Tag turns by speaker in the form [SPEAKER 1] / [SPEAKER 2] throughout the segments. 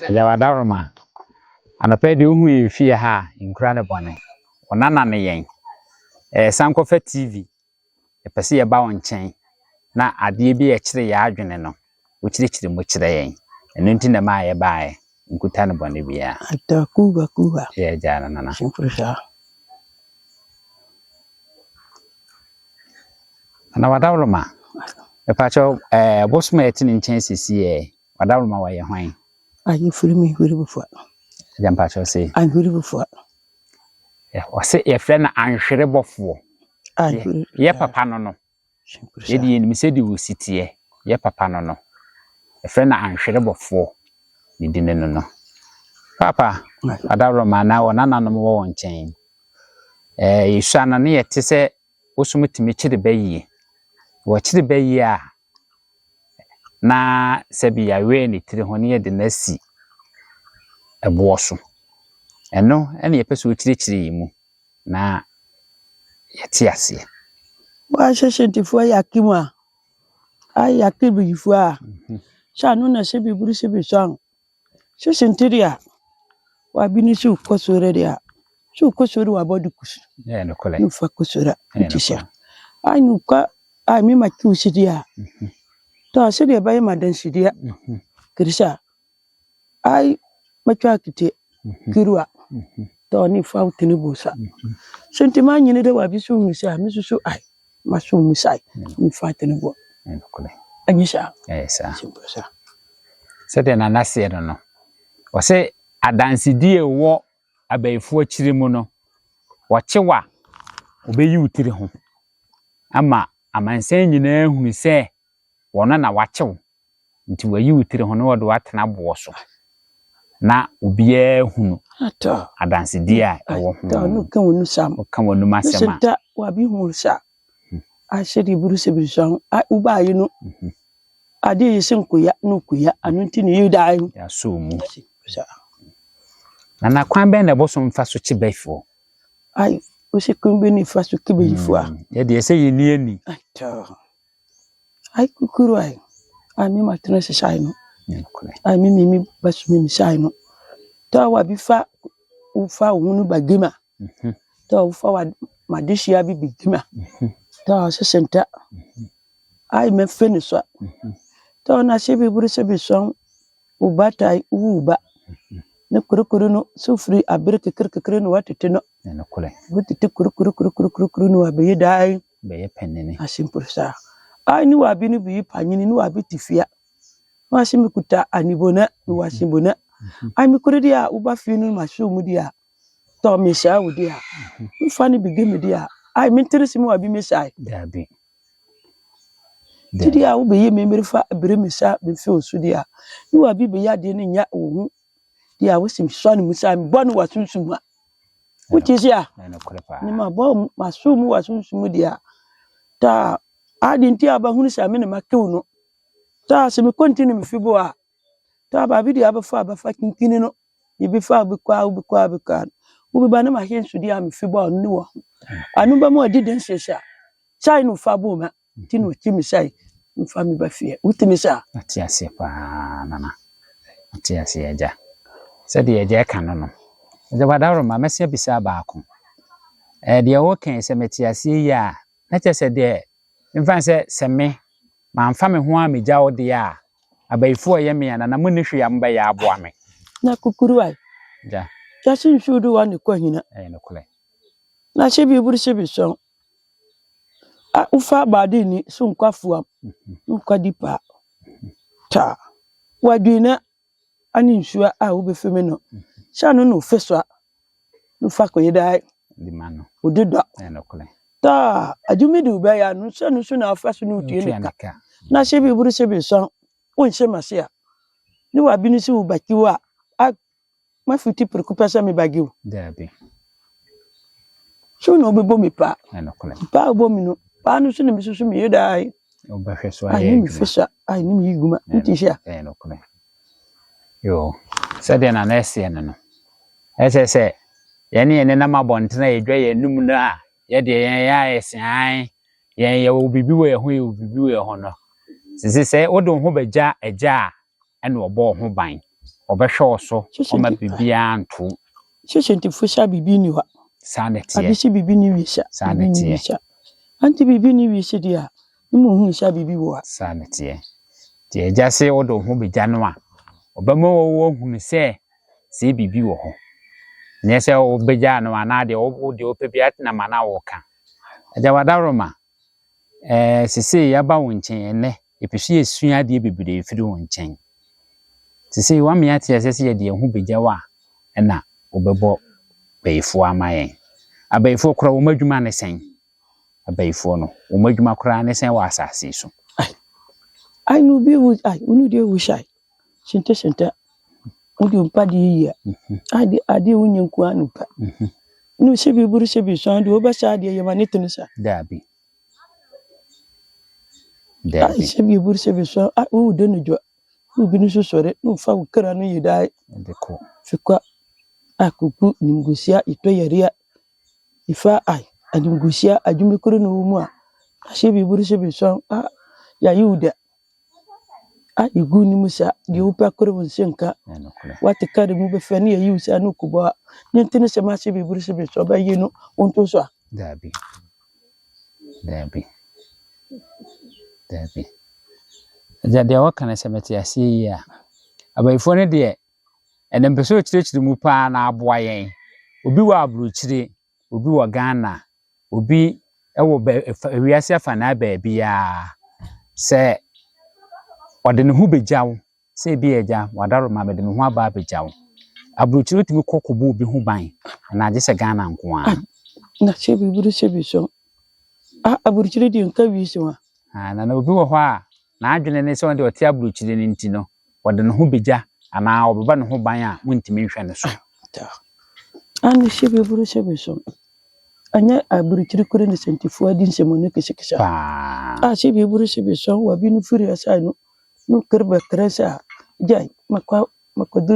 [SPEAKER 1] Ya wadaroma. Anɔpɛ de uhu yi fie ha nkura ne bɔne. Onana ne yen. Sankofa TV. Epese ye ba wo nkyɛn. Na ade bi ye kyere ya adwene no. Wo kyirikyiri mo kyerɛ yen. Ɛno nti na ma ye baae. Nkuta ne bɔne bia.
[SPEAKER 2] Ata kuba.
[SPEAKER 1] Ye jana nana.
[SPEAKER 2] Shimprusha.
[SPEAKER 1] Ana wadaroma. Epacho bosuma yeti ne nkyɛn sisi wadaroma wa ye hwan.
[SPEAKER 2] Ayi firi bufo.
[SPEAKER 1] Jampacho say.
[SPEAKER 2] Ayi firi bufo.
[SPEAKER 1] Wase ye frɛ na anhwere bɔfo. Ye papa no. Ye di enim se di wo sitie. Ye papa no. Ye frɛ na anhwere bɔfo. Ni di no. Papa, wadaroma na wonana no wo nkyɛn. Yesua na ne yete sɛ osumutimi kyere bayi. Wo kyere bayi a na sebi ya we ni tiri ho ne ye de na si ebo so. Eno ene yepese o kyirikyiri mu na yete ase.
[SPEAKER 2] Wa hyehyentifo yakimu a. Ai yakibifo a. Sha no na sebi buru sebi so. Hyehyentir a wa bi ni su kosore dia. Su kosore wa bodu kusu.
[SPEAKER 1] No kole.
[SPEAKER 2] Nu fa kosora ntisha. Ai nu ka ai mi ma ki usidia. To se de bayi madan sidia. Kirisha. Ai matwa kite kirwa. To ni fa utini bosa. Sentima nyine de wa bi su misa mi su ai. Ma su misai. Ni fa tini bo.
[SPEAKER 1] No kole.
[SPEAKER 2] Anyisha.
[SPEAKER 1] Sa.
[SPEAKER 2] Simple.
[SPEAKER 1] Se de na nase no. O se adansidie wo abayifu akiri mu no. Wo kyewa obeyi utiri ho. Ama amansan nyina hunu se wono na wakyew. Nti wayi utiri ho no wodo watena bo so. Na obiya hunu.
[SPEAKER 2] Ato.
[SPEAKER 1] Adansidie a ewo ho.
[SPEAKER 2] To no kan wonu sam.
[SPEAKER 1] Kan wonu masema.
[SPEAKER 2] Senta wa bi hu sa. A shedi buru se bi so. A uba yi no. Ade yesin kuya no kuya anu nti ne yidai.
[SPEAKER 1] Ya so mu. Na kwan be na boso mfa so kyebefo.
[SPEAKER 2] Ai o se kun be ni fa so kyebefo a.
[SPEAKER 1] Ye de se ye ni ani.
[SPEAKER 2] Ato. Ai kukuru ai. Ai mi matena se sai no. Ai mi basu mi sai no. To wa bi fa ufa hunu bagima. To ufa wa madishia bi bigima. To se senta. Ai me feni so. To na shebi buru sebi so ubata uba. Ne kurukuru no sufri abirke kirkire no watete no.
[SPEAKER 1] No kole.
[SPEAKER 2] Butite kurukuru no abeye dai.
[SPEAKER 1] Beye penene.
[SPEAKER 2] Asimpursa. Ai ni wa bi ni bi panyini ni wa bi tifia. Wa shimi kuta anibona ni wa shimbona. Ai mi kuridi a uba finu mashu mudia. To me sha wudia. Mfani bigemi dia. Ai mintirisi mi wa bi mesai.
[SPEAKER 1] Dabi.
[SPEAKER 2] Tidi a ube ye memerifa abire mesa befe osudia. Ni wa bi be ya de ni nya ohu. Dia wo sim so ni musa mi bonu wa sunsumu. Wuti ya. Ni ma bo masumu wa sunsumu dia. Ta adi nti aba hunu sa me ne makew no. Ta se me continue me fibo a. Ta ba bi dia aba fa kinkini no. Ye bi fa bi kwa. Ubi ba na ma hensu dia me fibo no ni wo. Anu ba mo adi den sesha. Chai no fa bo ma. Ti no kimi sai. Mfami ba fie. Wuti sa.
[SPEAKER 1] Ati ase pa nana. Ati ase eja. Se de eja ka no. Eja wadaroma mesia bisa baako. De wo kan se meti ase ya. Na che se de mfa se me ma mfa me ho a meja wo de a abayifu ye me na mo ne hwe ya mba ya aboa me.
[SPEAKER 2] Na kukuru ai.
[SPEAKER 1] Ja.
[SPEAKER 2] Kasi shudu wa ne kwahina.
[SPEAKER 1] No kole.
[SPEAKER 2] Na shebi buru shebi so. A ufa badi ni so nkwafuam. Nkwa dipa. Ta. Wadwina ani nsua a wo befeme no. Sha no no feswa. No fa ko yedai.
[SPEAKER 1] Di mano.
[SPEAKER 2] Odido.
[SPEAKER 1] No kole.
[SPEAKER 2] Ta adwumidi uba ya no sha no so na afa so no tuenika. Na shebi buru shebi so. Won shemase a. Ni wa bi ni si wo bakiwa. A mafuti prekupasa me bagiwo.
[SPEAKER 1] Dabi.
[SPEAKER 2] So no bebo mi pa.
[SPEAKER 1] No kole.
[SPEAKER 2] Pa obo mi no. Pa no so na misusu mi yedai.
[SPEAKER 1] Obahweso
[SPEAKER 2] aye. Ai mi fesa. Ai ni mi iguma. Ntisha.
[SPEAKER 1] No kole. Yo. Sade na nese no. Se ye na mabontina ye dwa ye num no a ye de ye ya esan ye obibi we ho ye obibi we ho no sisi se wodo ho bagya agya ene obo ho ban obehwe so oma bibia anto
[SPEAKER 2] Shishenti fusha bibi ni wa
[SPEAKER 1] sanete
[SPEAKER 2] abishi bibi ni wisha sanete anti bibi ni wisha dia mu hu sha bibi wo
[SPEAKER 1] sanete tie jase odo hu begya no a obama wo hu se bibi wo ho nyese obegya no ana de de opebia na mana wo ka aja wadaroma sisi yaba wo nchen ene episu esua de bibire efiri wo nchen sisi wa me ate sisi ye de hu begya wa na obebo bayifo amayen abayifo kora wo madwuma ne sen abayifo no wo madwuma kora ne sen wa asase so
[SPEAKER 2] ai no bi wo ai unu de wo shai sente udi umpa di ya adi unyenku anupa nu shebi buru shebi so andi obasa adi ye manete no sa
[SPEAKER 1] dabi
[SPEAKER 2] shebi buru shebi so o de no jo nu bi nu so sore nu fa ukara no yidai
[SPEAKER 1] ndeko
[SPEAKER 2] fikwa akuku nimgusia itoyeria ifa ai adimgusia ajumekuru no mu a shebi buru shebi so ya yuda igu ni musa di upa kore wonsenka wati kare mu be fani ya yusa no kuba nyentene se ma shebi buru shebi so ba yinu onto so
[SPEAKER 1] dabi jadi wakana semeti asi ya abayifo ne de ene mpeso chirechiri mu pa na aboa yen obi wa abruchiri obi wa Ghana obi ewo wiase afana ba bia se ode ne hu begyawo se bi eja wadaroma me de me hu aba begyawo abruchiri timi kokobo obi hu ban na age se Ghana nko a
[SPEAKER 2] na shebi buru shebi so abruchiri di nka wi so
[SPEAKER 1] na obi wo ho a na adwene ne se wonde ote abruchiri ne ntino ode ne hu begya ana obeba ne hu ban a muntimi nhwe ne so
[SPEAKER 2] ani shebi buru shebi so anya abruchiri kore ne sentifo adi nsemone keshekesha shebi buru shebi so wa binu furi asai no kerba kresa jai makwa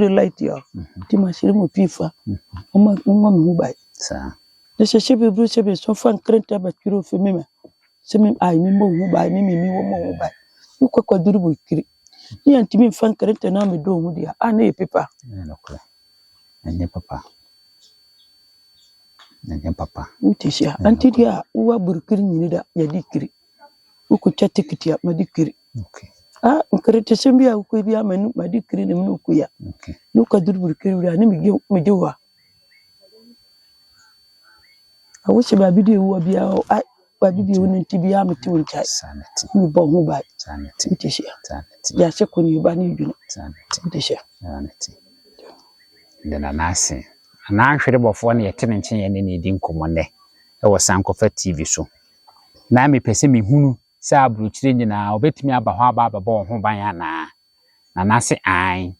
[SPEAKER 2] light ya ti mashiri mo pifa oma mu bai
[SPEAKER 1] sa
[SPEAKER 2] de shebi buru shebi so fan krenta ba kiro fe mema semi ai mi mo mu bai mi wo mo mu bai kwa duru bo kiri ni antimi fan krenta na me do mu dia na e pepa
[SPEAKER 1] anye papa
[SPEAKER 2] utishia anti dia uwa burkiri nyini da ya dikiri uku chatikiti ya madikiri nkrete sembia uku bia manu madikiri ne mu ku ya nuka duru burkiri ya ni mi wa awuche ba bidi uwa bia ba bidi woni tibia meti wonchai
[SPEAKER 1] sanati
[SPEAKER 2] mi bo hu bai
[SPEAKER 1] sanati
[SPEAKER 2] utishia ya se ko ni ba ni dwune
[SPEAKER 1] sanati
[SPEAKER 2] utishia
[SPEAKER 1] sanati ndana nase na ahwere bofo ne yete ne nchen ye ne di nkomonne e wo Sankofa TV so na me pese me hunu sa abruchire nyina obetimi aba ho aba babo ho ban ana na nase an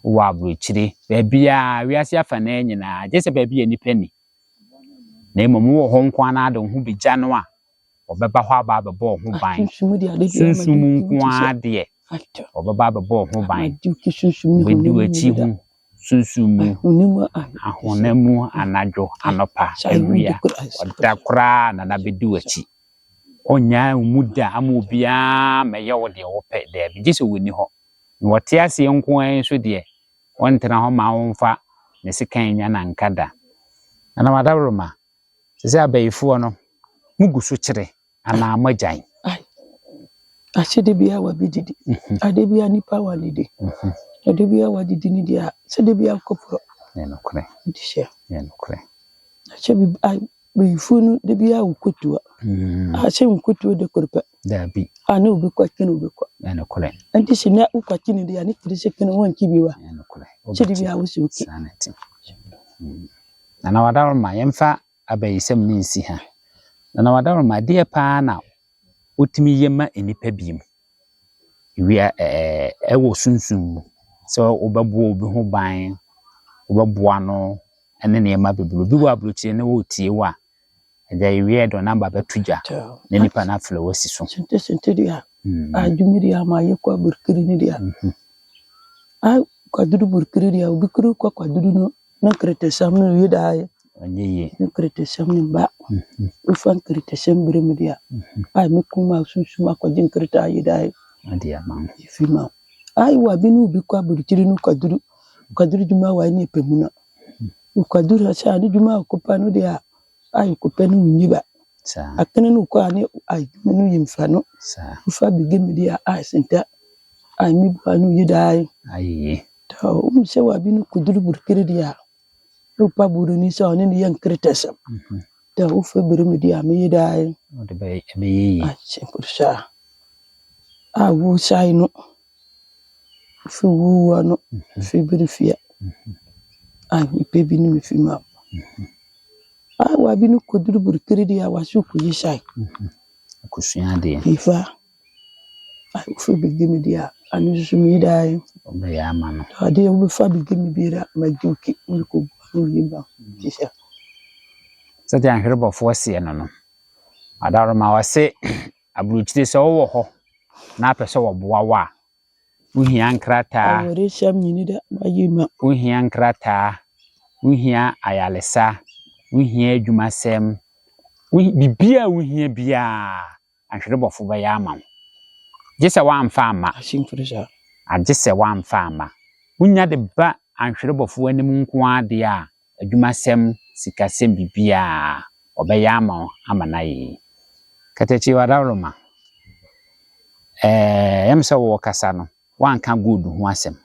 [SPEAKER 1] wo abruchire ba bia wiase afa na nyina jese ba bia nipa ni na emo wo ho nko ana ado ho begya no a obeba ho aba babo ho ban sunsumu nko ade obeba babo ho ban wedu achi hu sunsumu ahonemu anajo anopa awia odakra na nabedu achi onya umuda amobia meye wo de wo pe de bi gise woni ho wote ase nko en so de wontena ho ma wonfa ne sekan nya na nkada ana wadabroma sese abayifo no muguso kire ana magyan
[SPEAKER 2] ashede bia wa bididi ade bia nipa wa lede ade bia wa didi ni dia sede bia kopro
[SPEAKER 1] nokre
[SPEAKER 2] ndisha
[SPEAKER 1] nokre
[SPEAKER 2] ashebe bayifo de bia ukotua ashe ukotua de korpa
[SPEAKER 1] dabi
[SPEAKER 2] ana obi kwakene obi kwa
[SPEAKER 1] nokre
[SPEAKER 2] anti sina ukwakene dia ni kire sekene won kibiwa
[SPEAKER 1] nokre
[SPEAKER 2] sede bia wo se oki
[SPEAKER 1] sanati ana wadaroma yemfa abayisem ni nsi ha ana wadaroma de pa na otimi yema enipa biem wia ewo sunsun so obabu obi ho ban obabu ano ene ne yema bebulu bi wa abrochie ne wo tie wa eja wia do namba betuja ne nipa na flo wasi so
[SPEAKER 2] sente dia ajumiri ama yekwa burkiri ni dia kwa dudu burkiri dia obikuru kwa dudu no na krete samno yeda
[SPEAKER 1] anyeye
[SPEAKER 2] krete samni ba ufan krete sembre media mi kuma sunsun kwa jin krete ayeda
[SPEAKER 1] adia ma
[SPEAKER 2] ifima ai wa binu bi kwa burkiri no kwa dudu kwaduru juma wa ni pemuna kwaduru sha ni juma ko pa no dia ai ko pe no nyiba
[SPEAKER 1] sa
[SPEAKER 2] akene no ko ani ai menu yimfa no
[SPEAKER 1] sa
[SPEAKER 2] ufa bigemi dia ai senta ai mi ba no yidai
[SPEAKER 1] ayi
[SPEAKER 2] to se wa bi no kuduru burkiri dia upa buru ni so ni yan kretesa to ufa birimi dia mi yidai
[SPEAKER 1] o de be yi
[SPEAKER 2] ai simple sha wu sai no fi wu no fi birifia ai mi pebi ni mi fi ma wa bi no kuduru burkiri dia wa su ku yi sai
[SPEAKER 1] kusua de
[SPEAKER 2] ifa ai ufa bigemi dia anu su mi yidai
[SPEAKER 1] o be ya ma no
[SPEAKER 2] ade wo fa bigemi bira majuki ko bu yimba tisha
[SPEAKER 1] sɛ de ahwerebɔfoɔ seɛ no adaroma wase aburukyire sɛ wo ho na apɛ sɛ wɔboa wa wohia nkrataa
[SPEAKER 2] awore sham nyini da bayima
[SPEAKER 1] wohia nkrataa wohia ayalesa wohia adwumasɛm bibia wohia bia ahwerebɔfo bɛyɛ ama wo gye sɛ wamfa ama
[SPEAKER 2] asimfresa
[SPEAKER 1] agye sɛ wamfa ama wonya de ba ahwerebɔfo anim nko ade a adwumasɛm sikasɛm bibia ɔbɛyɛ ama ama na yi katachi wadaroma yam sɛ wo kasa no wanka good ho asɛm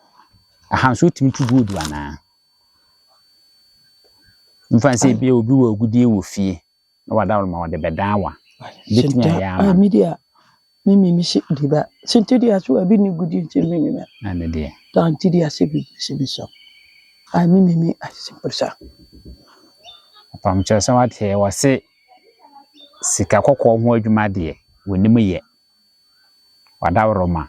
[SPEAKER 1] ahanso timi tu good ana mfanse bia obi wo agudie wo fie na wadaroma wode bedan wa bitimi ya
[SPEAKER 2] media mimi shi diba sintidi aso abi ni gudie ntirimi me
[SPEAKER 1] na de
[SPEAKER 2] tanti ase bi so ai mimi asimpresa
[SPEAKER 1] pam kyerɛ wate wase sika kɔkɔɔ ho adwuma de wonim yɛ wadaroma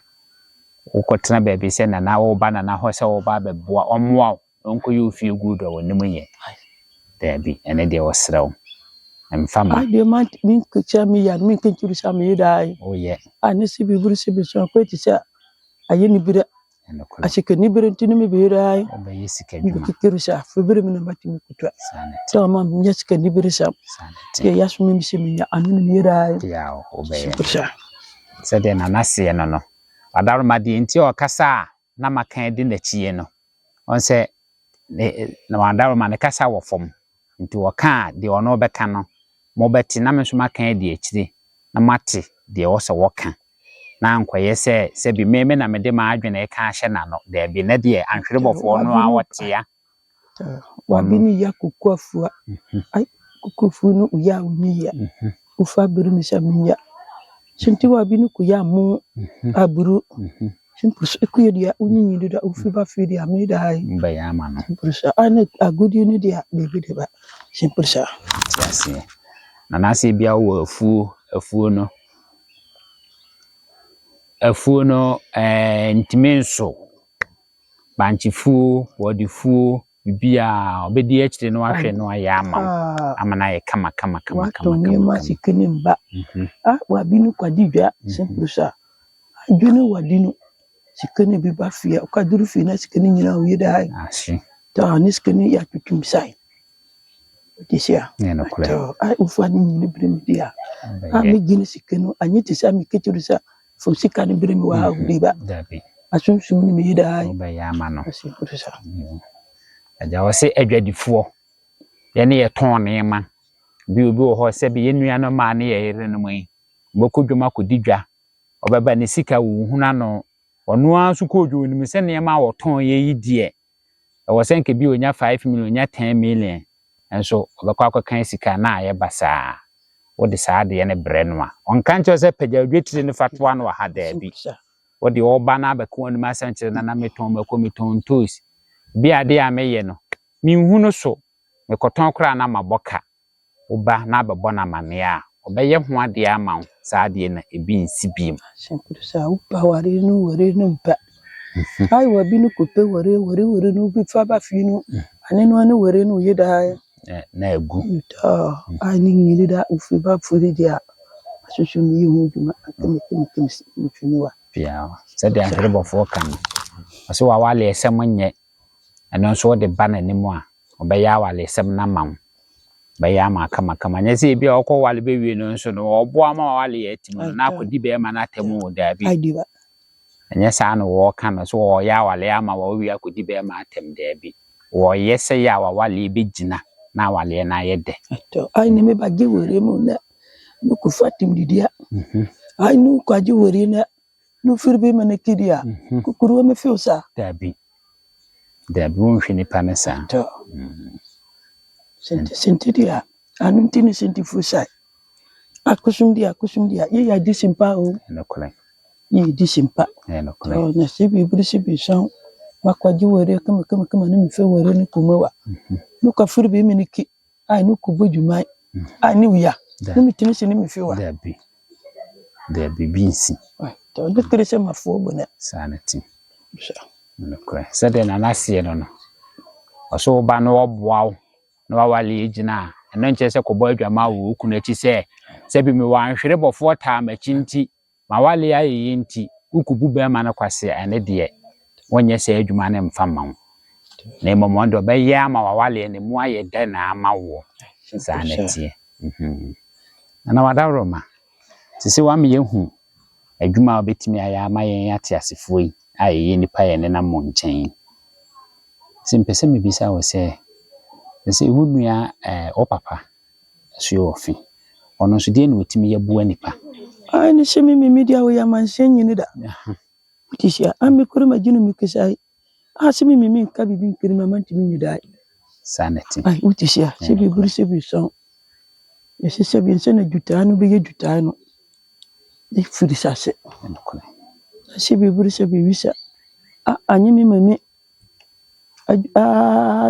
[SPEAKER 1] wokɔtena baabi sɛ na wo ba na hɔ sɛ wo ba bɛboa ɔmmoa onko yɛ ofie good wonim yɛ dabi ene de wɔsrɛw mfama
[SPEAKER 2] ai de man min kcha mi ya min kinchuru sa mi dai
[SPEAKER 1] o yɛ
[SPEAKER 2] ani si bi buru si bi so ko ti sa aye ni bira ashike ni bira ntini mi bira ai
[SPEAKER 1] o bɛyɛ sika dwuma
[SPEAKER 2] kikiru sa fe bira mi na mati mi kutwa
[SPEAKER 1] sane
[SPEAKER 2] to ma mi yasike ni bira sa
[SPEAKER 1] sane
[SPEAKER 2] ye yasu mi si mi ya anu mi dai
[SPEAKER 1] ya o bɛyɛ
[SPEAKER 2] sa
[SPEAKER 1] sɛ de na nase no wadaroma de nti ɔkasa na makan de n'achie no on sɛ na wadaroma ne kasa wɔ fam nti wɔka de ɔno bɛka no mo bɛti na me so makan de akyire na mate de ɔsɛ wɔka na ankoye sɛ bi meme na me de ma adwene ka ahye na no da bi na de ahwerebɔfoɔ no a wɔte ya
[SPEAKER 2] wa bi ni ya kokofua ai kokofu no uya unyi ya ufa biru mi sha minya shinti wa bi ni ku ya mu aburu simpus ekuye dia unyi dia ufi ba fi dia mi da ai
[SPEAKER 1] mba ya ma no
[SPEAKER 2] simpus ana agudi ni dia de bi de ba simpus
[SPEAKER 1] yes na nase bia wo afuo no ntimenso banchifuo wodifuo bibia obedi akire no ahwe no aya ama na ye kama
[SPEAKER 2] ma sikini mba wa binu kwadidwa simpus adwene wadinu sikini bi ba fia okaduru fi na sikini nyina wo yida ai
[SPEAKER 1] ashi
[SPEAKER 2] ta ni sikini ya tutum sai disia
[SPEAKER 1] no kule
[SPEAKER 2] to ai ufani nyine birimi dia mi gine sikino anyi tisa mi keturu sa fo sikani birimi wa hawdiba
[SPEAKER 1] dabi
[SPEAKER 2] asunsun ni mi yida ai
[SPEAKER 1] ba ya ma no
[SPEAKER 2] asipusa
[SPEAKER 1] aja wose adwadifoɔ ye ne ye ton ne ma bi obi wo hɔ sɛ bi ye nua no ma ne ye yere no mai bokodwuma kodidwa obeba ne sika wo huna no ɔno aso kodwo nim sɛ ne ma wo ton ye yi die ɛwɔ sɛ nke bi onya 5 million onya 10 million enso obekwa akɔkan sika na ayɛ basaa wode saa de ne brɛ no a ɔnka nkyɛ sɛ pagyaudwetire ne fatoa no ha da bi wode ɔba na abɛko anum asankyere na meton makomiton toes bi ade a meyɛ no minhu no so mekɔtɔn kora na mabɔka woba na abɛbɔ na mane a ɔbɛyɛ ho ade ama wo saa de na ebi nsi biem
[SPEAKER 2] simply sa upa ware no mpa ai wa bi no kope ware no bi fa ba fi no ane no ane ware no yeda
[SPEAKER 1] na egu
[SPEAKER 2] ani nyiri da ufi ba furi dia asusu mi hu duma akemi mfini wa
[SPEAKER 1] bia sɛ de ahwerebɔfoɔ kan aso wa wale ɛsɛm nyɛ ɛno nso de ba na nimu a ɔbɛyɛ wale ɛsɛm na ma wo bɛyɛ ama kama nyɛ sɛ bia ɔkɔ wale bɛwie no nso no ɔboa ma wale yɛ timu na akɔdi bɛyɛ ma na atamu wo da bi Anya saa no wo kan so wo ya wale ama wo wi akodi be ma atem da bi. Wo yese ya wa wale be gina na wale na yede.
[SPEAKER 2] To ai ne me ba ge wore mu na. No ku fatim didia. Ai no ku aje wore na. No firbe mana kidia. Ku kuru me fiusa.
[SPEAKER 1] Da bi won hwe nipa ne sa.
[SPEAKER 2] To. Sente dia. Anu tini sente fusa. Akusum dia ye ya disimpa o.
[SPEAKER 1] No kole.
[SPEAKER 2] Ye disimpa.
[SPEAKER 1] No kole.
[SPEAKER 2] To na sebi brisi bi son. Makwaji wore kama na mfe wore ni kumewa. No ka firbe me niki. Ai no ku bojumai. Ai ni wiya. No mitini se ni mfiwa.
[SPEAKER 1] Da bi binsi.
[SPEAKER 2] To de krese mafo bona.
[SPEAKER 1] Sanity. No kole. Sade na nase no. Oso ba no oboawo. No wale ejina. Eno nche se kobo adwama wo ku na chi se bi me wan hwere bofo ta ma chinti ma wale aye nti ukubu be ma na kwase ene de wonye se adwuma ne mfa ma wo na emomondo be ya ma wale ne mu aye de na ama wo sanity na wadawro ma sisi wa me yehu adwuma obetimi aya ama yen ate asefo yi aye nipa ye ne na mo nchen simpese me bisa wo se hunua o papa so ofi ono so de na otimi yabu anipa
[SPEAKER 2] ai ne shemi media wo ya mansen nyini da utishia ami kuru majinu mikisai shemi nka bibi nkiri mama ntimi nyida
[SPEAKER 1] sanity
[SPEAKER 2] ai utishia shebi buru shebi so yesi shebi nsena jutano be jutano de fudi sase shebi buru shebi wisa anyimi mame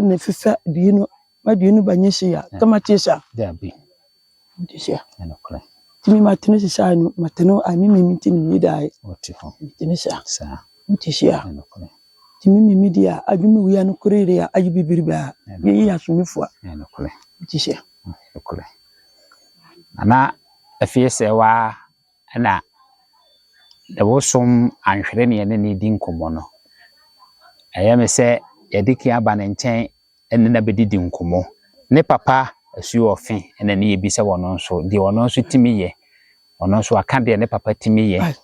[SPEAKER 2] ne fifa dino madino banyesi ya kama tisa
[SPEAKER 1] dabi
[SPEAKER 2] utishia timi matino sisanu matino amimi mitini nyida
[SPEAKER 1] otiho
[SPEAKER 2] tinisa
[SPEAKER 1] sa
[SPEAKER 2] utishia timi media ajumi wiya no kurere ya ajibibiriba ye ya sumifua utishia
[SPEAKER 1] ana afiese wa ana da wosum anhwere ne ne di nkomo no ayame se yediki aba ne nchen ene na bedidi nkomo ne papa asu ofin ene ne yebisa wono so di wono so timi ye ono so aka de ne papa timi ye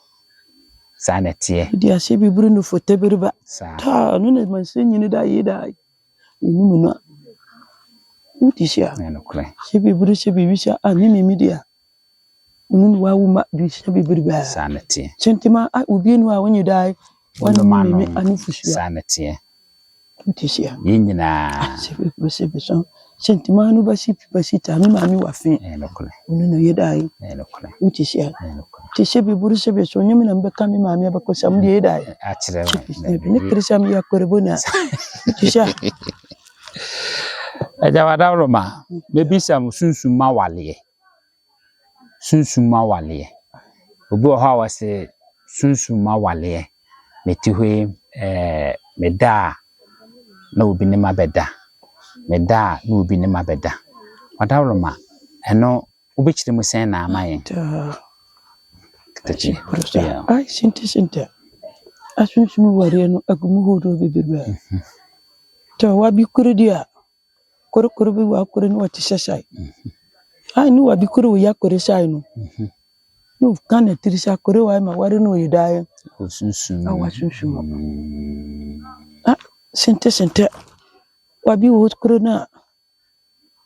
[SPEAKER 1] sanete
[SPEAKER 2] di asebi buru no fotebiriba ta no ne mansen nyini da yida inu no utishia sebi buru sebi wisha mimi media unun wa wuma bi sebi biriba
[SPEAKER 1] sanete
[SPEAKER 2] sentima ubienu a wonyi dai wani mimi anufushia
[SPEAKER 1] sanete
[SPEAKER 2] utishia
[SPEAKER 1] yinyina
[SPEAKER 2] sebi buru sebi so sentima anu basi ta mi mami wafin unun yedai utishia sebi buru sebi so nyemi na mbeka mi mami abakosa mdi yedai
[SPEAKER 1] achire
[SPEAKER 2] ne krisam ya korebona utishia
[SPEAKER 1] Ajawadawro ma mebisa musunsuma wale obi o ha wase sunsuma wale metihwe meda na obi ne mabeda meda na obi ne mabeda wadawro ma eno obechire mu sen na amaye
[SPEAKER 2] tachi ai sinte asunsumu ware no agumu hodo bebeba to wabi kuridia koro bi wa koro no watishashai ai no wabi koro ya koro shai no no kana tirisha koro wa ma ware no yidai
[SPEAKER 1] osunsun
[SPEAKER 2] awasunsun sinte wabi wo koro na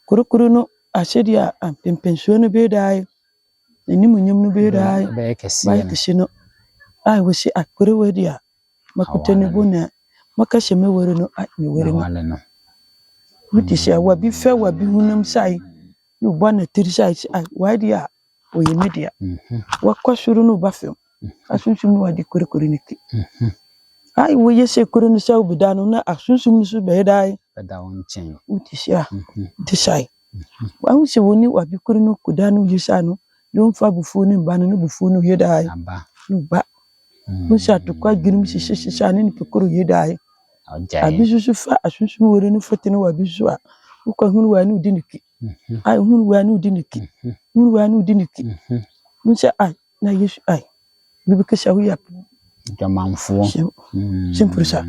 [SPEAKER 2] koro no ashedia pension no be dai ni munyem no be dai
[SPEAKER 1] ba kesi
[SPEAKER 2] no ai wo si akoro wedia makutene bona makasheme wore no me wore no utishia wabi fe wabi hunam sai no bwana tirisha ai wadia oye media wakwashuru no bafem asunsumu wadi kore niki ai wo yese kore no sa obidano na asunsumu su be dai
[SPEAKER 1] beda wonchen
[SPEAKER 2] utishia tisai wansi woni wabi kore no kudano yesano don fa bufu ni mbano no bufu no yedai no ba musa to kwa girim shisha ni pikoro yedai abisusu fa asusu wore no fotene wabisu a uko hunu wa nu diniki ai hunu wa nu diniki musa ai na yesu ai bibi kesha huya
[SPEAKER 1] jamanfo
[SPEAKER 2] simpursa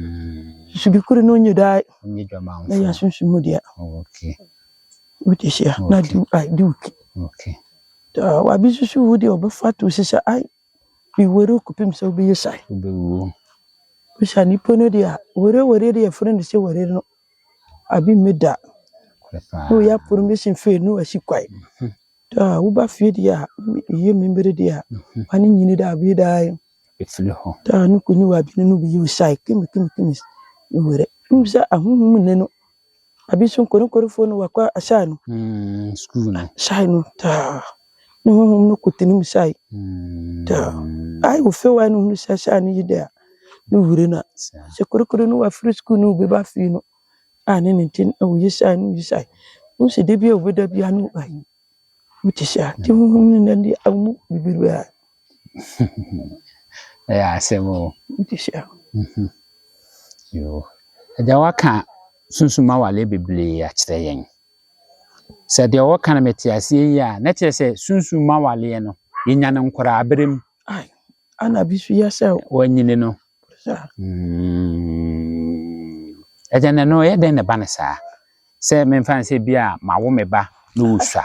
[SPEAKER 2] subikuru no nyedai
[SPEAKER 1] nyi jamanfo
[SPEAKER 2] na yasunsu mudia
[SPEAKER 1] okay
[SPEAKER 2] utishia na du ai duki
[SPEAKER 1] okay
[SPEAKER 2] to wabisusu wudi obafatu sisa ai bi wore kupim so bi yesai
[SPEAKER 1] Ubewu.
[SPEAKER 2] bisha ni pono dia wore dia friend se wore no abi meda no ya permission fe no asikwai ta wo ba fie dia ye membere dia ani nyini da bi dai
[SPEAKER 1] Efili ho.
[SPEAKER 2] ta no kuni wa bi no bi yesai kimi wore umsa ahunhum ne no abi so kono fo no wakwa asha no
[SPEAKER 1] School no.
[SPEAKER 2] sai no ta no hum no kutini sai ta ai wo fe wa no sha ni yida no wure na se korokoro no wa free school no be ba fi no ani ni tin o yisa no se de bi o be da bi anu ai mutisha ti hum ni ndi amu bibirwa
[SPEAKER 1] Ya asemo.
[SPEAKER 2] mutisha
[SPEAKER 1] Yo. Eja waka sunsuma wale beble a kire yen. Se de waka na metiase yi a na kire se sunsuma wale no yenya ne nkora abrem.
[SPEAKER 2] ai ana bisu ya sa
[SPEAKER 1] Wanyine no. Eja ne no ye den ne ba ne sa. Se memfa se bia mawo meba no usua.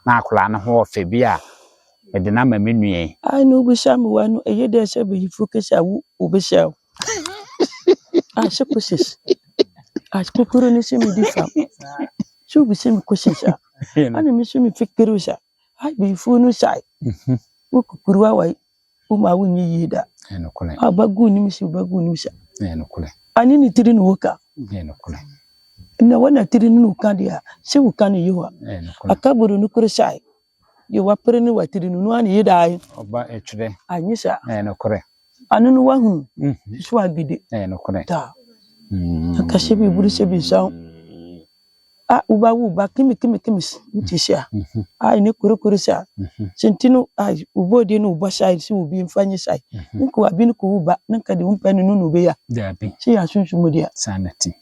[SPEAKER 1] Na akola ne ho ofe bia e de na ma menue.
[SPEAKER 2] ai no bi sha mi wanu eye de se be yifu ke sha wu obi sha ah se kusis ah kokoro ni se mi di fam so bi se mi kusis ana mi se mi fikiru sha ai bi fu no sai wo kokoro wa wai o ma wu nyi yida
[SPEAKER 1] Eno kule.
[SPEAKER 2] Bagu ni misa.
[SPEAKER 1] Eno kule.
[SPEAKER 2] Ani ni tiri no ka.
[SPEAKER 1] Eno kule.
[SPEAKER 2] Na wana tiri no ka dia. Se wo ka ni yiwa.
[SPEAKER 1] Eno kule.
[SPEAKER 2] Akaburu no kure sai. Ye wa pere ni wa tiri no ani yida ai.
[SPEAKER 1] Oba etwede.
[SPEAKER 2] Anyisa.
[SPEAKER 1] Eno kule.
[SPEAKER 2] Anu no wa hu. So agide.
[SPEAKER 1] Eno kule.
[SPEAKER 2] Ta. Akashe bi buru se bi sa. Ah uba kimi mutishia. Ai ne kure sa. Sentino ai ubodi no uba sai si ubi mfanye sai. Nko abi no ko uba nka de umpa no no be ya.
[SPEAKER 1] Dabi.
[SPEAKER 2] Si ya sunsumu dia.
[SPEAKER 1] Sanati.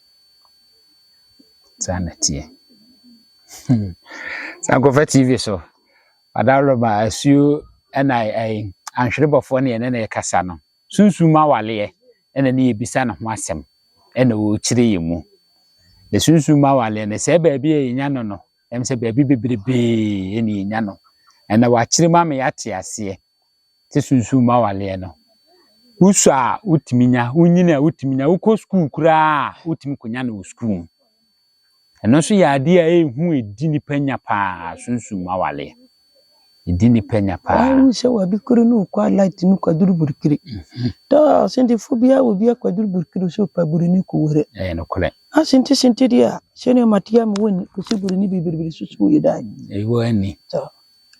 [SPEAKER 1] Sankofa TV so. Adaro ma asu ai anhwerebofo ne ne na kasa no. Sunsuma wale ene ne ebisa na ho asem. Ene wo kire yemu. The sunsuma wale ne se ba bia yenya no em se ba bi bebrebe ene yenya no ene wa kire ma me yate ase te sunsuma wale no usua utiminya unyina utiminya uko school kura utimi konya na school eno so ya ade a ehu edi ni panya pa sunsuma wale edi ni panya pa
[SPEAKER 2] ai se wa bi kuru no kwa light no kwa duru burkiri ta senti fobia obi kwa duru burkiri so pa buruni ko wore
[SPEAKER 1] no kole
[SPEAKER 2] senti dia sene matia mo woni ko se buruni bibiribiri susu yida
[SPEAKER 1] wo ani
[SPEAKER 2] ta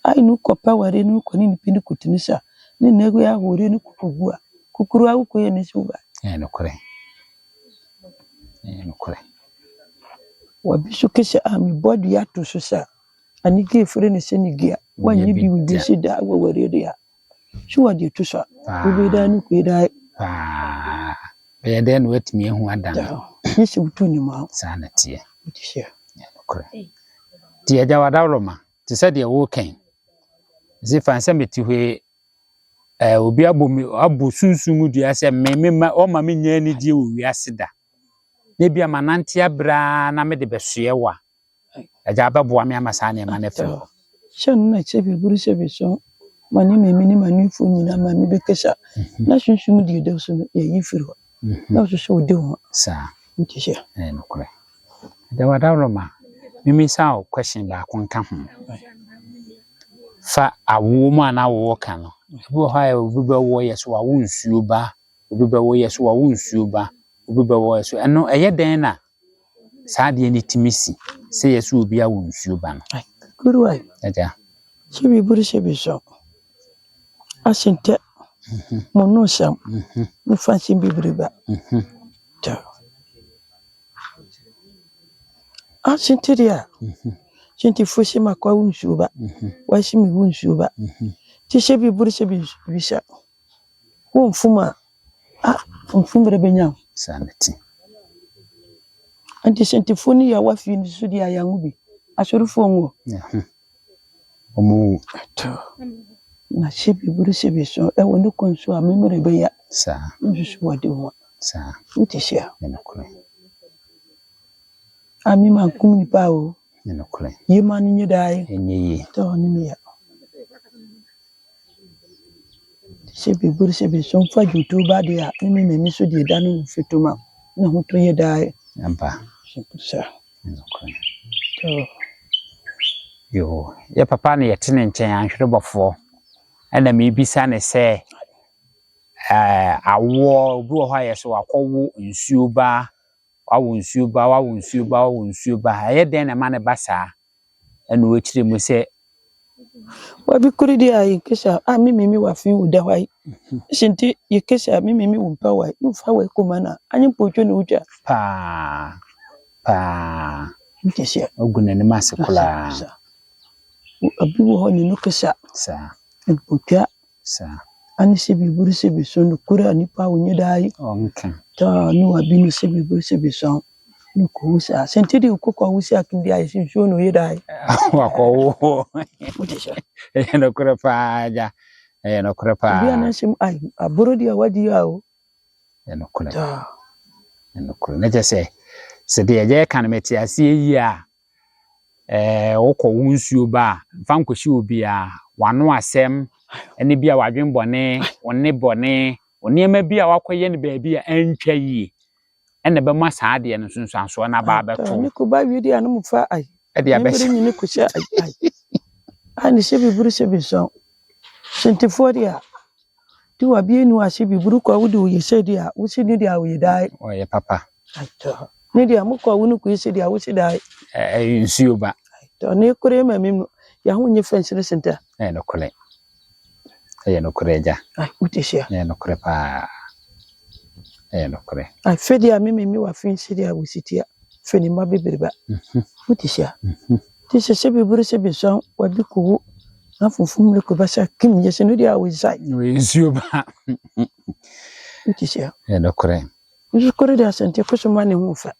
[SPEAKER 2] ai no ko pa ware no ko ni pindi kutinisa ni nego ya hore ni kukugua kukuru au ko yene suba
[SPEAKER 1] no kole
[SPEAKER 2] wa bisu kese ami body ya to so sa ani ge fere ne se ni gia wanyi bi bi se da wa ware dia shuwa de to so bi da ni ko da
[SPEAKER 1] be da no watimi ehu adan
[SPEAKER 2] ni se butu ni ma
[SPEAKER 1] sana tie
[SPEAKER 2] tishia
[SPEAKER 1] okre tie ja wadawroma ti se de wo kan zifa nse meti hwe obi abu sunsumu dua se memema o ma menya ni die wo wiase da ne bia manante abra na me de besoe wa aja ababo ame amasa na ma ne fe
[SPEAKER 2] shan na che bi buru se be so mani memeni mani fu nyina ma me be kesa na sunsumu die de so ye yifiro na so de ho
[SPEAKER 1] sa
[SPEAKER 2] tishia
[SPEAKER 1] no kure da wadawroma mimi saw question ba konka ho fa awo mu ana wo kan no bo ha obi be wo yeso wa wonsuo ba obi be wo yeso wa wonsuo ba obi be wo yeso eno eye den na saa de ni timisi se yeso obi a wonsuo ba no
[SPEAKER 2] kuru ai
[SPEAKER 1] aja
[SPEAKER 2] chibi buru se be so asinte mono sam no fancy bibriba ta asinte dia Senti fosi makwa wunsuba washi mi wunsuba ti shebi buru shebi bisha wo mfuma mfumbre benya
[SPEAKER 1] sanity
[SPEAKER 2] anti senti foni ya wafi ni sudi ya yangubi asuru fongo
[SPEAKER 1] omu
[SPEAKER 2] to na shebi buru shebi so e wonu konso amemre beya
[SPEAKER 1] sa
[SPEAKER 2] nsusu wade ho
[SPEAKER 1] sa
[SPEAKER 2] utishia
[SPEAKER 1] enokule
[SPEAKER 2] ami mankum ni pawo
[SPEAKER 1] enokule
[SPEAKER 2] yimani nyedai
[SPEAKER 1] enyeyi
[SPEAKER 2] to ni miya se be buru se be so fa jutu ba dia me so de da no fituma na ho to ye dai
[SPEAKER 1] ampa
[SPEAKER 2] sa to
[SPEAKER 1] yo ye papa ne yete ne nchen anhwere bofo ana me bisa ne se awo obi wo ha ye so akọwo nsuo ba wawo nsuo ba ye den na ma ne basa ana wo kire mu se
[SPEAKER 2] wa bi kuri dia yi kisa mi wa fin uda wai shinti yi kisa mi umpa wai mu fa wai kuma na anyi pocho ne uja
[SPEAKER 1] pa
[SPEAKER 2] nkisia
[SPEAKER 1] oguna ne masekula
[SPEAKER 2] abi wo ho ni no kisa
[SPEAKER 1] sa
[SPEAKER 2] pocha
[SPEAKER 1] sa
[SPEAKER 2] ani se bi buru se bi so no kura ni pa wonye dai
[SPEAKER 1] onka
[SPEAKER 2] ta ni wa bi no se bi buru se bi so no ko sa shinti di ko ko wusi akindi ai sin so no ye dai
[SPEAKER 1] wako
[SPEAKER 2] nkisia
[SPEAKER 1] no kura pa ja no kura pa
[SPEAKER 2] bi anasim ai aburo dia wadi ya o
[SPEAKER 1] no kura no kura na jese se de je kan meti ase yi a wokọ wunsuo ba fa nkoshi obi a wano asem ene bia wadwen bone wonne bone onema bia wakoye ne ba bia antwa yi ene be ma saade no sunsuanso na ba beto
[SPEAKER 2] ni ko ba wi dia no mfa ai
[SPEAKER 1] e dia be
[SPEAKER 2] ni ni ko sha ai ani se bi buru se bi so shinti fo dia ti wa bi enu ase bi buru ko wudi o ye se dia wo se ni dia o ye dai
[SPEAKER 1] o ye papa
[SPEAKER 2] aito ni dia mu ko wonu ko ye se dia wo se dai
[SPEAKER 1] nsuo ba
[SPEAKER 2] to ni kure mamim ya hu nye fensire senta
[SPEAKER 1] no kule no kure ja
[SPEAKER 2] ai utishia
[SPEAKER 1] no kure pa no kure
[SPEAKER 2] ai fedi a mimi wa fensire a wisitia feni mabebireba utishia ti se bi buru se bi so wa bi ko na funfun le ko basa kim ye se no dia wo sai
[SPEAKER 1] nsuo ba
[SPEAKER 2] utishia
[SPEAKER 1] no kure
[SPEAKER 2] nsuo kure dia sente ko so mane hu fa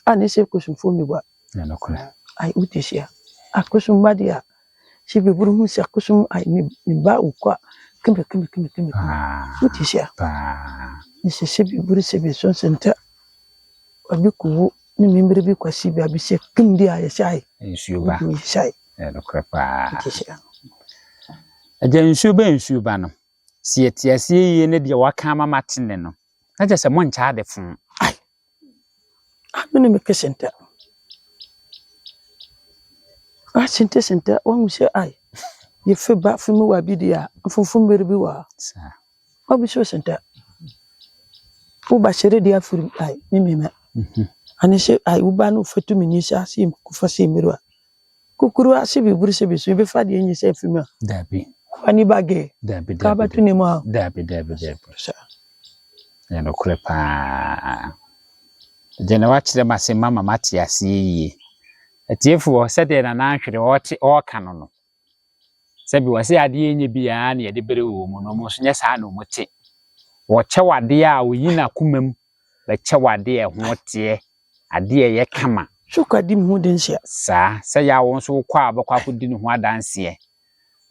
[SPEAKER 2] ani se ko so fo mi ba
[SPEAKER 1] no kure
[SPEAKER 2] ai utishia akusum badia si bi buru hu se akusum ai ni ba ukwa kimbe utishia ni se bi buru se bi so senta abiku ni mimbere bi kwasi bi abise kimdi aye sai
[SPEAKER 1] nsuo ba
[SPEAKER 2] ni sai
[SPEAKER 1] no kure pa
[SPEAKER 2] utishia
[SPEAKER 1] aja nsuo ba no si etiase yi ne de waka mama tene no na je se mo ncha de fun
[SPEAKER 2] ai amene me kesenta senta wa mu se ai ye fe ba fe mu wa bi dia funfun berbi wa
[SPEAKER 1] sa
[SPEAKER 2] wa bi so senta u ba shere dia furu ai mimima ani se ai u ba no fetu mini sa si ku fa se mirwa kukuru asi bi buru se bi so be fa de nyi se fima
[SPEAKER 1] dabi
[SPEAKER 2] ani bage
[SPEAKER 1] dabi
[SPEAKER 2] ka ba tu ni mo
[SPEAKER 1] dabi
[SPEAKER 2] sa
[SPEAKER 1] no kure pa jena wa kire mase mama mate ase yi atiefo se de na nanhwere o ka no se bi wase ade enye bia na ye de bere wo mu no mo so nye sa na mo te wo chewade a oyi na kumam ba chewade e ho te ade ye kama
[SPEAKER 2] suka di mu den sia
[SPEAKER 1] sa se ya wo so kwa abakwa ko di ne ho adanse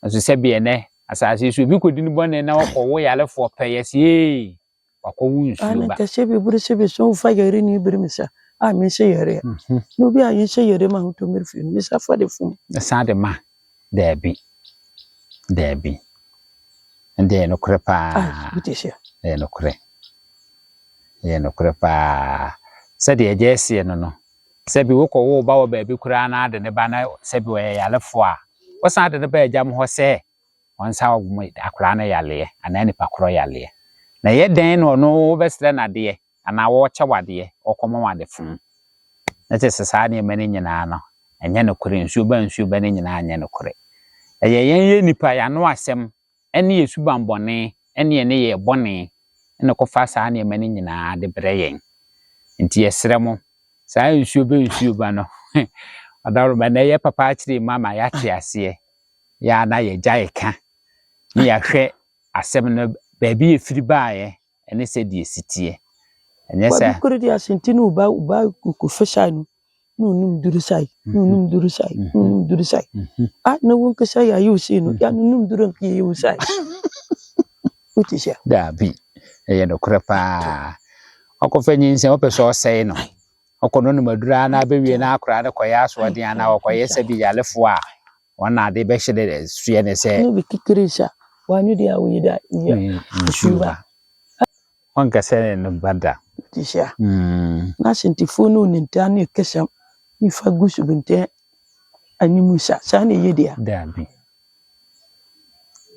[SPEAKER 1] aso se bi ene asase so bi ko di ne bone na wo yalefo peyese wakowu nsuo ba
[SPEAKER 2] ana ka se bi buru se bi so fa yare ni birmisa a mi se yare no bi a yin se yare ma to mirfi mi sa fa de fun
[SPEAKER 1] sa de ma dabi ende no kure pa
[SPEAKER 2] utishia
[SPEAKER 1] no kure pa se de jesi no se bi wo ko wo ba wo ba bi kura na de ne ba na se bi wo yalefo a wo sa de ne ba jam ho se won sa wo mu akura na yale anani pa kro yale na ye den no besre na de ana wo chewade okomo wade fun na te sesa na emani nyina no enye no kure nsuo ba ne nyina anya no kure ye nipa ya no asem ene yesu bambone ene ne ye bone ene ko fa sa na emani nyina de breyen nti yesre mo sa nsuo ba no adaro ba na ye papa akire mama ya te ase ya na ye jaika ni ya hwe asem no ba bi efiri baaye ene se de sitie enye sa
[SPEAKER 2] wa bi kuri dia sentinu ba ku fesha no num duru sai a no won ka sai ayu si no ya num duru ki yu sai utishia
[SPEAKER 1] dabi ye no kure pa akofenyi nse opeso sai no okono no madura na bewie na akora de koya so de ana okoye se bi yalefo a wana de be hye de suye ne se
[SPEAKER 2] no bi kikirisa wani dia we da ya shuba
[SPEAKER 1] on ka sene no bada
[SPEAKER 2] tisha na sentifonu ni ntane kesam ni fagusu binte ani musa sane yedia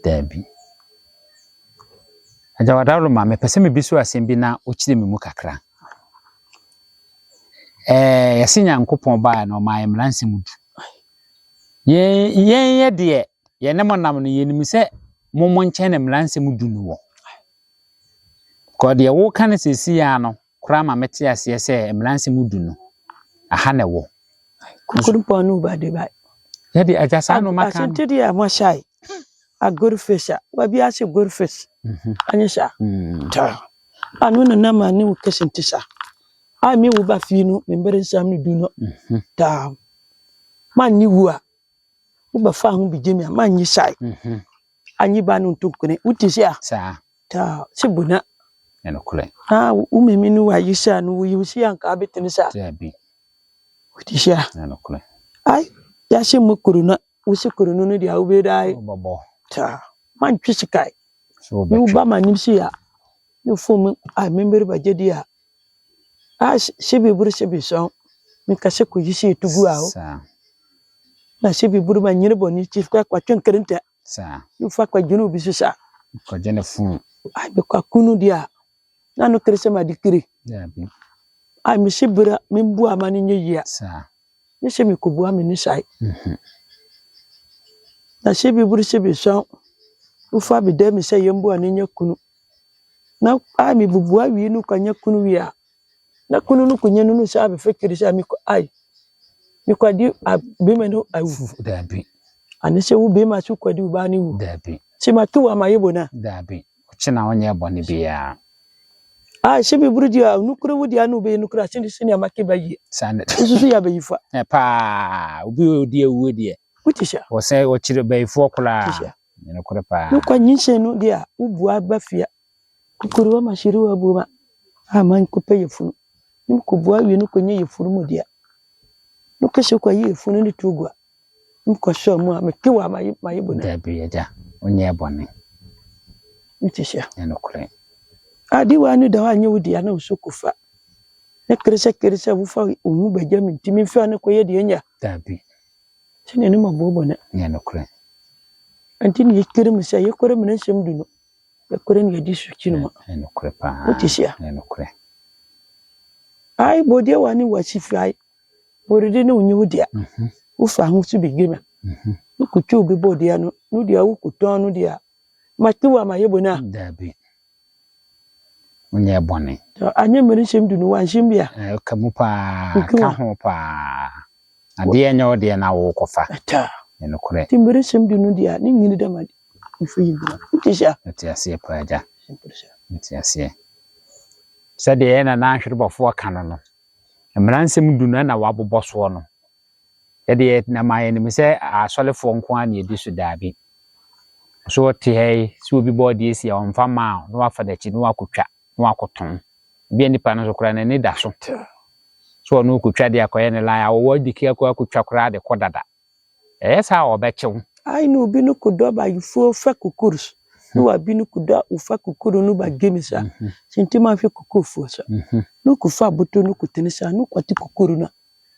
[SPEAKER 1] dabi aja wadawlo ma me pese me bisu asem bi na o kire me mu kakra yase Nyankopon ba na o ma emranse mudu ye de ye ne monam no ye nim se mommo nche na emranse mudu no wo ko de wo kan sesi ya no kura ma mete ase se emranse mudu no aha na wo
[SPEAKER 2] kukurpo no ba de ba
[SPEAKER 1] ye de aja sa no maka
[SPEAKER 2] asente de ya mo shai a good fisher wa bi ase good fish anyesha ta anu na ma ni wo kesente sa a mi wo ba fi no me mbere nsam no du no ta man ni wo a wo ba fa ho bi jemi a man nyi shai anyi ba no ntokune utisi a
[SPEAKER 1] sa
[SPEAKER 2] ta sibuna
[SPEAKER 1] eno kule
[SPEAKER 2] umemi no wa yisha no wo yisi anka abetene sa
[SPEAKER 1] tabi
[SPEAKER 2] utisi a
[SPEAKER 1] eno kule
[SPEAKER 2] ai ya she mukuru na wo se kuru no dia wo be dai
[SPEAKER 1] bobo
[SPEAKER 2] ta man twisikai
[SPEAKER 1] so
[SPEAKER 2] ni wo ba manimsi a ni fo a member ba jedi a shebe buru shebe so mi ka se ko yisi tugu a
[SPEAKER 1] sa
[SPEAKER 2] na shebe buru ba nyire boni chief kwa twon kerenta
[SPEAKER 1] sa
[SPEAKER 2] ni fa kwa junu bi so sa
[SPEAKER 1] ko jene fu
[SPEAKER 2] ai be kwa kunu dia na no krese ma dikiri
[SPEAKER 1] dabi
[SPEAKER 2] ai mi shibura mi mbu amani nyeyia
[SPEAKER 1] sa
[SPEAKER 2] ni se mi kubu ami ni sai na shebe buru shebe so ufa bi de mi se yembu ani nyakunu na ai mi bubu awi nu kwa nyakunu wi a na kunu nu kunye nu sa be fekiri sa mi ko ai mi ko di be me no awu
[SPEAKER 1] dabi
[SPEAKER 2] ani se wo be ma su ko di ba ni wu
[SPEAKER 1] dabi
[SPEAKER 2] se ma tu wa ma yebo na
[SPEAKER 1] dabi china onye boni bia
[SPEAKER 2] se bi burudi a nukuru wudi anu be nukuru asindi sini amake bayi
[SPEAKER 1] sande
[SPEAKER 2] susu ya bayi fa
[SPEAKER 1] pa obi odi ewu die
[SPEAKER 2] utisha
[SPEAKER 1] wo se wo chire bayi fo kula ne kure pa
[SPEAKER 2] no kwa nyinse no dia ubu abafia kukuru wa mashiru wa buma man ko peye funu ni ko bua wi no ko nye yefunu mu dia no keshe kwa yefunu ni tugwa nko sho mu a meke wa mayibo na
[SPEAKER 1] dabi eja onye boni
[SPEAKER 2] utisha
[SPEAKER 1] ne kure
[SPEAKER 2] adi wa ni da wa nye wudi ana usukufa ne kerese wufa omu beja mintimi fa ne ko ye de nya
[SPEAKER 1] dabi
[SPEAKER 2] sine ni mabobo na
[SPEAKER 1] ne kure
[SPEAKER 2] antini yekere musa yekore mun nsem du no yekore ni yedi su kinuma
[SPEAKER 1] ne kure pa
[SPEAKER 2] utisha
[SPEAKER 1] ne kure
[SPEAKER 2] ai bodie wa ni wasifi ai boride ne unyi wudi a ufa hu su bigema ukutu obi bodie no no dia ukuton no dia matiwa mayebo na
[SPEAKER 1] dabi onye boni
[SPEAKER 2] anya mere nsem du no wa nsem bia
[SPEAKER 1] kamu pa ka ho pa ade enye ode na wo kofa
[SPEAKER 2] ta
[SPEAKER 1] ne kure
[SPEAKER 2] ti mere nsem du no dia ni nyini da madi ifi bi utisha
[SPEAKER 1] etiase pa aja etiase sade na na hwerebofo kan no emransem du na wabobɔ so no yede na maye ni se asolefo nko an edi so dabi so te hey so obi body esi a onfa ma no afa da chi no akotwa no akoton bi anipa no so kra na ni da so no kotwa de akoye ne la awo diki akotwa kra de kodada sa obechew
[SPEAKER 2] ai no bi no kodo ba yifo fa kukurus no wa bi no kodo ufa kukuru no ba gemisa sintima fi kukufu so no kufa buto no kutenisa no kwati kukuru na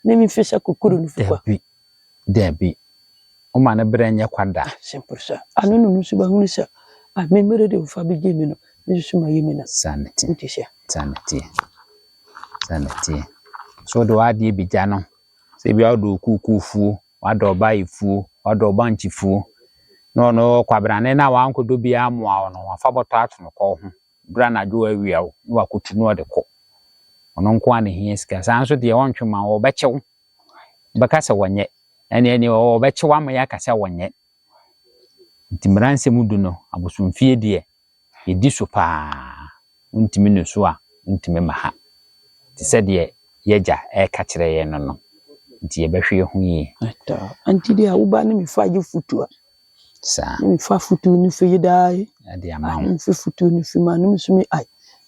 [SPEAKER 2] ne mi fesa kukuru no fufa
[SPEAKER 1] dabi o ma na brenya kwada
[SPEAKER 2] simple sa anu no nusu ba hunisa a memere de ufa bi gemi no nisu ma yemi na
[SPEAKER 1] sanity
[SPEAKER 2] utisha
[SPEAKER 1] sanity so do adi bi jano se bi odo kukufu wado ba ifu wado banchifu no kwabrane na wa nkodo bi amoa no afa boto atono ko ho bra na dwo awia wo no akotunu ode ko ono nko an hie sika sanso de wontwema wo bechew bakasa wonye ene wo bechew am ya kasa wonye ntimranse mudu no abosumfie de edi so pa ntimi no so a ntimi maha ti se de yeja ka kire ye no nti ye behwe hu yi
[SPEAKER 2] anti dia wo ba ne mi fa je futua
[SPEAKER 1] sa
[SPEAKER 2] mi fa futu ni fi dai
[SPEAKER 1] ade ama
[SPEAKER 2] mi fi futu ni fi ma no mi sumi ai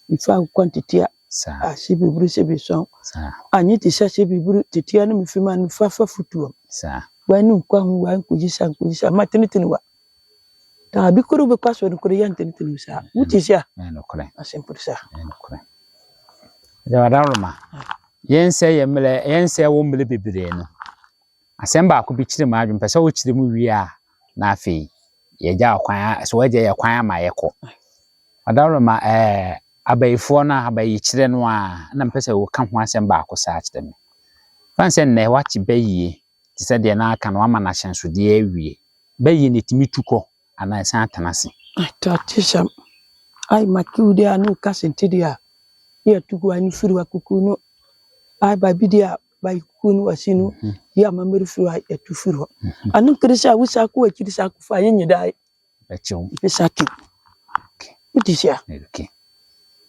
[SPEAKER 2] mi fa quantity
[SPEAKER 1] sa
[SPEAKER 2] se bi buru se bi so
[SPEAKER 1] sa
[SPEAKER 2] anyi ti se bi buru titia no mi fi ma no fa futu
[SPEAKER 1] sa
[SPEAKER 2] wa ni kwa hu wa kujisa matinitini wa ta bi kuru be kwaso ni kuru yante ni tilusa utisia
[SPEAKER 1] no kore
[SPEAKER 2] asempo sa
[SPEAKER 1] no kore da wadaroma yense wo mbele bebere no asemba ko bi kire ma adwon pese wo kire mu wi a na afi ye ja kwan so waje ye kwan ma ye ko wadaroma abayifo na abayi kire no a na mpese wo ka ho asemba ko sa kire me fanse ne wachi bayi ti se de na aka no ama na hyenso de awie bayi ne timi tuko ana san atanase
[SPEAKER 2] ta tisha ai makiudi anu kasentedia ya tuku ani firu akuku no ai babidia bai kunu wasinu ya mameri firu ya tufiru anu krisa wusa ku akirisa ku fa yenye dai
[SPEAKER 1] becho
[SPEAKER 2] pesaki utisia
[SPEAKER 1] okay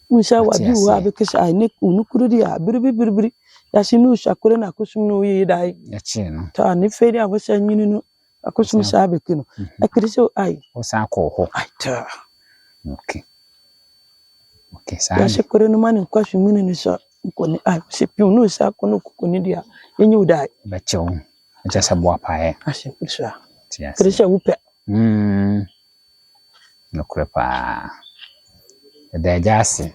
[SPEAKER 2] wusa wadi wa be kisa ai ne kunu kurudia biribiri ya sinu shakure na kusum no yi dai
[SPEAKER 1] ya chino
[SPEAKER 2] ta ni feri awasa nyinu no akusum sabe kinu akirisa ai
[SPEAKER 1] osa ko ho
[SPEAKER 2] ai ta
[SPEAKER 1] okay sa
[SPEAKER 2] ya shakure no mani kwasu mini ni so koni ai sepiu no sa kono koni dia yenye udai
[SPEAKER 1] becho ja sabwa pae
[SPEAKER 2] asempusa krisa wupe
[SPEAKER 1] no krepa da jasi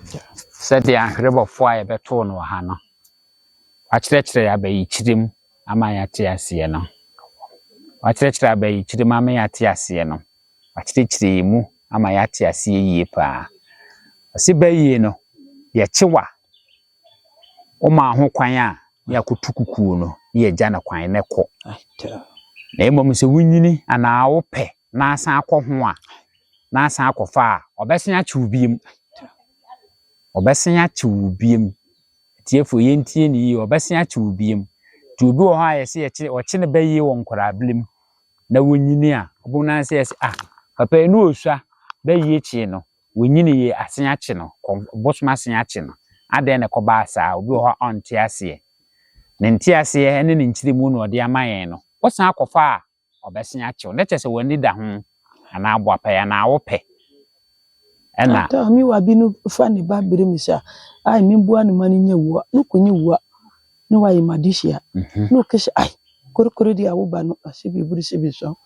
[SPEAKER 1] sedi anhrebo fo aye beto no ha no akirekire ya bayi kirim ama ya te ase no akirekire ya bayi kirim ama ya te ase no akirekire mu ama ya te ase yie pa ase bayi no ye chewa o ma ho kwan a ya kutukuku no ye gya na kwan ne ko na emom se wunyini ana wo pe na asan akọ ho a na asan akọfa a obesen achiwbiem tiefo yentie ni obesen achiwbiem ti obi wo ha yesi ye oche ne bayi wo nkora blim na wunyini a obu na se yesi papa enu osua bayi echi no wunyini ye asen achi no bosuma asen achi no ade ne koba asa obi wo ha onte ase ne nte ase ene ne nchiri mu no ode amayen no osan akọfa a obesen achi ne chese wani da ho ana abo apa ya na wope ena
[SPEAKER 2] ta mi wa binu fa ne ba bere mi sa ai mi bua ne mani nyewua no kunyi wua no wa yimadishia no kese ai korokoro di awuba no asibi buri sibi so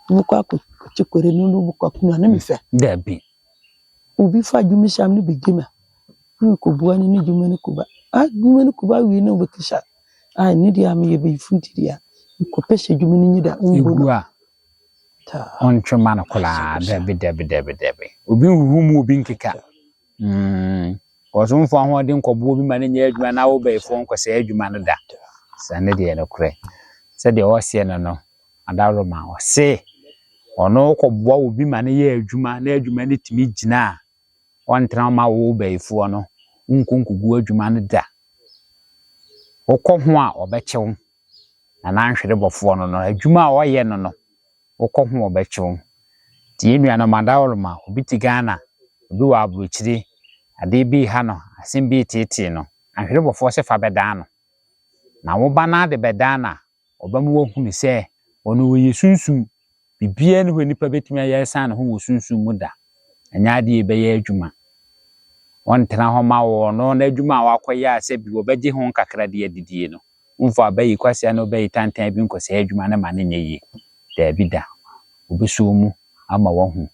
[SPEAKER 2] mu kwa ko chikore no no kwa kuna na mi fe
[SPEAKER 1] dabi
[SPEAKER 2] ubi fa jumi sam ni bigima ni ko bua ni jumi ni kuba jumi ni kuba wi no bekisa ai ni dia mi ye be futi dia ko pese jumi ni nyida
[SPEAKER 1] ngwa on chuma na kula dabi obi huhu obi nkeka koso mfo ho de nkobo obi ma nya adwuma na wo ba fo nkwese adwuma no da sane de no kure se de o se no adaroma o se ono kobo obi ma nya adwuma na adwuma ne timi gina on tra ma wo ba fo no nkonkugu adwuma no da okọ ho a obechew na anhwere bofo no adwuma a oye no okọ ho obechew ti enua no madawroma obi ti Ghana obi wa abrochiri ade bi ha no asem bi tete no anhwere bofo se fa beda no na wo ba na de beda na obamu wo hunu se ono wo yesunsum bibia ne ho nipa betumi aye san ho wo sunsum mu da anya ade be ye adwuma won tena ho ma wo no na adwuma wa akoya ase bi wo beje ho kakra de adidie no mfo abayi kwase na obayi tantan bi nkose adwuma na ma ne nyeyi da bi da obi so mu ama wahu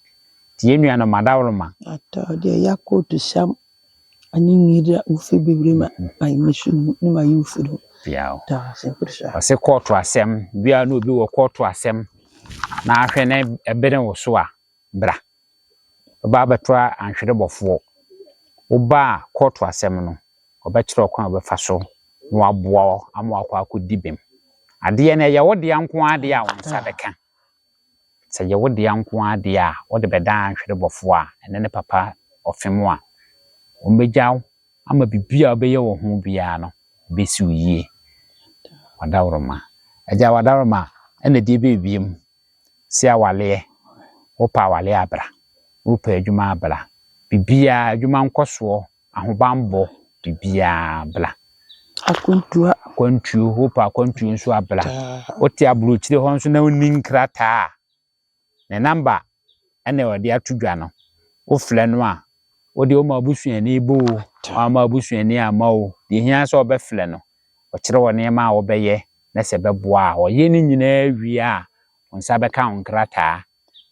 [SPEAKER 1] ti enua no madawroma
[SPEAKER 2] ata de yakoto sam ani nyira ufe bebrema ai mesu ni ma yufuru
[SPEAKER 1] biao
[SPEAKER 2] ta sempresa
[SPEAKER 1] ase koto asem bia no obi wo koto asem na ahwe na ebere wo so a bra oba betra anhwere bofo oba koto asem no obekire okwan obefa so no aboa ama akwa akodi ade na ye wode anko ade a wonsa beka se ye wode anko ade a wode beda anhwere bofo a ene ne papa ofemo a ombejaw ama bibia obeye wo ho bia no besi uyie wadawroma aja wadawroma ene die bebiem se awale opa wale abra opa adwuma abra bibia adwuma nkoso ahobambo bibia bla akwantu opa akwantu nso abla oti abrochire ho nso na oninkrata ne number ene wode atudwa no ofle no a odi o ma busuani bo ama abusuani amao de hia so obefle no o kire woni ma obeye na se beboa o ye ni nyina wi a onsa beka onkrata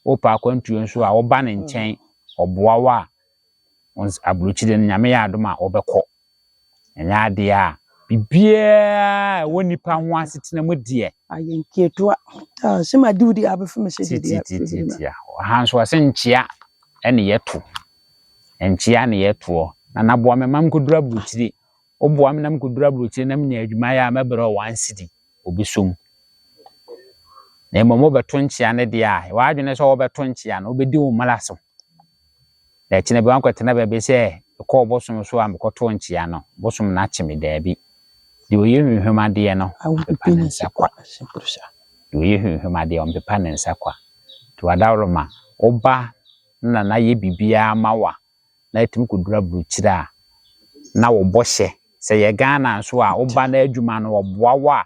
[SPEAKER 1] opa akwantuo nso a oba ne nkyɛn oboawa abrochire nyame ya adoma obekɔ enya ade a bibia wonipa ho asetena mu de
[SPEAKER 2] ayenkeetoa sema diudi abefem se de
[SPEAKER 1] ya hanso asenkyia ene yeto enkyia ne yeto na naboa me mam kodura abrochire oboa me nam kodura abrochire nam nya adwuma ya mebere 1 cedi obisom na momo beto nkyia ne de a wa adwene so obeto nkyia no obedi wo malaso da kine be wankwetena be se ko bosom so am koto nkyia no bosom na chime da bi de oye hwehwema de no pepa ne nsakwa de oye hwehwema de on pepa ne nsakwa to adawroma oba na ye bibia mawa na etim kodura bruchira na wo bohye se ye Ghana so a oba na adwuma no oboawa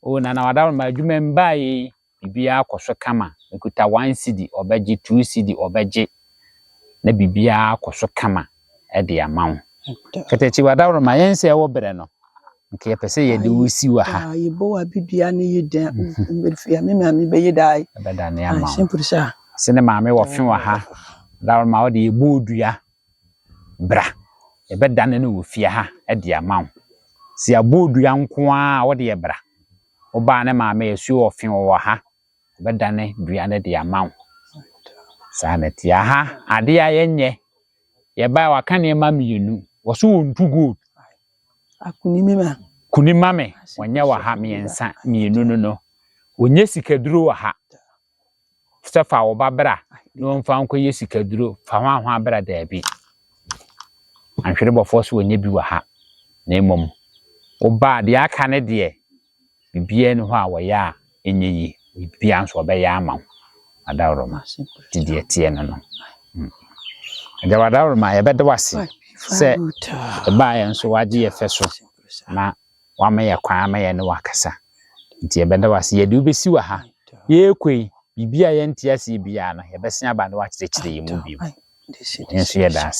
[SPEAKER 1] o na adawroma adwuma mbae bibia akoso kama ekuta 1 cedi obeje 2 cedi obeje na bibia akoso kama e de amawo ketechi wadawroma yense e wo bere no nke ye pese ye de wusi wa ha
[SPEAKER 2] yebo wa bibia ne yeda mbefia me maami be yedai
[SPEAKER 1] beda ne amawo
[SPEAKER 2] simple sa
[SPEAKER 1] sene maami wo fe wa ha dawroma wo de yebo odua bra e beda ne wo fie ha e de amawo si abodua nko a wo de ye bra oba ne maami esu wo fe wo ha beda ne dua ne de amawo saneti ha ade ayenye ye ba waka ne ma mienu wo so wontu gold kunima me wanya wa ha miensa mienu no onye sikaduro wa ha sefa wo babra no mfa nko ye sikaduro fa ho abra da bi anhwere bofo so onye bi wa ha na emom oba de aka ne de bibia ne ho a wo ya enye yi bibia nso obeya amawo adawroma didi tie no de wadawroma ye bede wase se ba ye nso waje ye feso na wama ye kwa ama ye ne wakasa nti ye bede wase ye de ubesi wa ha ye kwei bibia ye ntia se bia no ye besia ba ne wa kyerɛkyerɛ ye mu bi nso ye da ase